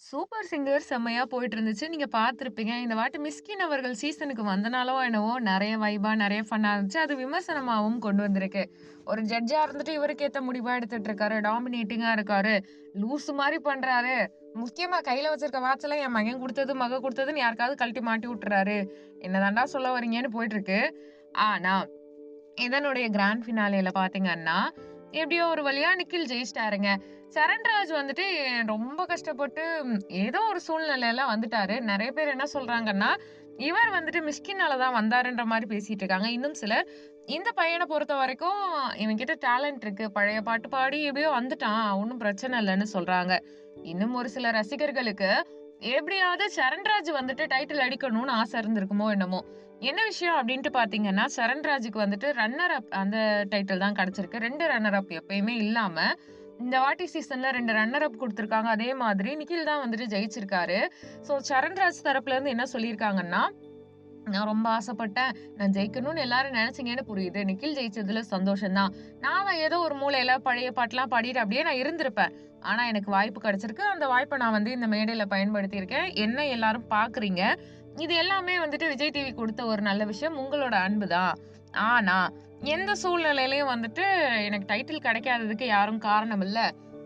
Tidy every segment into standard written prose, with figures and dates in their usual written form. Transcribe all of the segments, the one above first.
Super singer செம்மையா போயிட்டு இருந்துச்சு. நீங்க பார்த்திருப்பீங்க. இந்த வாட்டி மிஸ்கின் அவர்கள் சீசனுக்கு வந்தனாலோ என்னவோ நெறைய வைபா, நெறைய ஃபன்னா இருந்துச்சு. அது விமர்சனமாவும் கொண்டு வந்திருக்கு. ஒரு ஜட்ஜா இருந்துட்டு இவருக்கு ஏத்த முடிவா எடுத்துட்டு இருக்காரு. டாமினேட்டிங்கா இருக்காரு. லூசு மாரி பண்றாரு. முக்கியமா கையில வச்சிருக்க வாட்செல்லாம் என் மகன் குடுத்தது, மக குடுத்ததுன்னு யாருக்காவது கழட்டி மாட்டி விட்டுறாரு. என்னதான்டா சொல்ல வரீங்கன்னு போயிட்டு இருக்கு. ஆனா இதனுடைய கிராண்ட் ஃபினாலேல பார்த்தீங்கன்னா, எப்படியோ ஒரு வழியா நிக்கில் ஜெயிச்சிட்டாருங்க. சரண்ராஜ் வந்துட்டு ரொம்ப கஷ்டப்பட்டு ஏதோ ஒரு சூழ்நிலையில வந்துட்டாரு. நெறைய பேர் என்ன சொல்றாங்கன்னா, இவர் வந்துட்டு மிஷ்கினால தான் வந்தாருன்ற மாரி பேசிட்டு இருக்காங்க. இன்னும் சிலர், இந்த பையன பொறுத்தவரைக்கும் இவன்கிட்ட டேலண்ட் இருக்கு. பழைய பாட்டு பாடி எப்படியோ வந்துட்டான். ஒண்ணும் பிரச்சனை இல்லன்னு சொல்றாங்க. இன்னும் ஒரு சில ரசிகர்களுக்கு, எப்படியாவது சரண்ராஜ் வந்துட்டு டைட்டில் அடிக்கணும்னு ஆசை இருந்திருக்குமோ என்னமோ! என்ன விஷயம் அப்டின்ட்டு பார்த்தீங்கன்னா, சரண்ராஜுக்கு வந்துட்டு ரன்னர் அப் அந்த டைட்டில் தான் கிடைச்சிருக்கு. 2 ரன்னர் அப் எப்பயுமே இல்லாம, இந்த வாட்டி சீசன்ல 2 ரன்னர் அப் குடுத்துருக்காங்க. அதே மாதிரி நிகில் தான் வந்துட்டு ஜெயிச்சிருக்காரு. ஸோ சரண்ராஜ் தரப்புலருந்து என்ன சொல்லியிருக்காங்கன்னா, நான் ரொம்ப ஆசைப்பட்டேன். நான் ஜெயிக்கணும்னு எல்லாரும் நெனச்சீங்கன்னு புரியுது. நிக்கில் ஜெயிச்சதுல சந்தோஷம் தான். நான் ஏதோ ஒரு மூலையில பழைய பாட்டுலாம் பாடிட்டு அப்படியே நான் இருந்திருப்பேன். ஆனா எனக்கு வாய்ப்பு கிடைச்சிருக்கு. அந்த வாய்ப்ப நான் வந்து இந்த மேடையில பயன்படுத்தியிருக்கேன். என்ன எல்லாரும் பார்க்குறீங்க. இது எல்லாமே வந்துட்டு விஜய் டிவி குடுத்த ஒரு நல்ல விஷயம். உங்களோட அன்பு தான். ஆனா, எந்த சூழ்நிலையிலயும் வந்துட்டு எனக்கு டைட்டில் கிடைக்காததுக்கு யாரும் காரணம் இல்ல.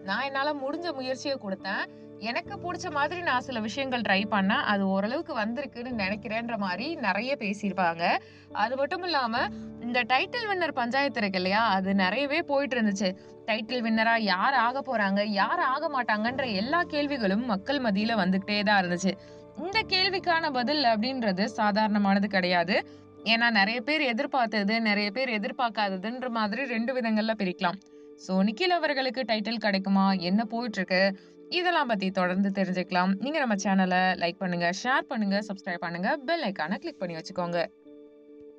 நான் என்னால முடிஞ்ச முயற்சிய குடுத்தேன். எனக்கு புடிச்ச மாதிரி நான் சில விஷயங்கள் ட்ரை பண்ணேன். அது ஓரளவுக்கு வந்திருக்குன்னு நெனைக்கிறேன்ற மாரி நெறைய பேசியிருப்பாங்க. அது மட்டும் இல்லாம, இந்த டைட்டில் வின்னர் பஞ்சாயத்து இருக்கு இல்லையா? அது நெறையவே போயிட்டு இருந்துச்சு. டைட்டில் வின்னரா யார் ஆகப் போறாங்க? யார் ஆக மாட்டாங்கன்ற எல்லா கேள்விகளும் மக்கள் மத்தியில வந்துகிட்டே தான் இருந்துச்சு. இந்த கேள்விக்கான பதில் அப்படின்றது சாதாரணமானது கிடையாது. ஏன்னா நெறைய பேர் எதிர்பார்த்தது, நெறைய பேர் எதிர்பார்க்காததுன்ற மாதிரி 2 விதங்கள்ல பிரிக்கலாம். சோ நிக்கில் அவர்களுக்கு டைட்டில் கிடைக்குமா? என்ன போயிட்டு இருக்கு? இதெல்லாம் பத்தி தொடர்ந்து தெரிஞ்சுக்கலாம். நீங்க நம்ம சேனல லைக் பண்ணுங்க, ஷேர் பண்ணுங்க, சப்ஸ்கிரைப் பண்ணுங்க, பெல் ஐகான கிளிக் பண்ணி வச்சுக்கோங்க.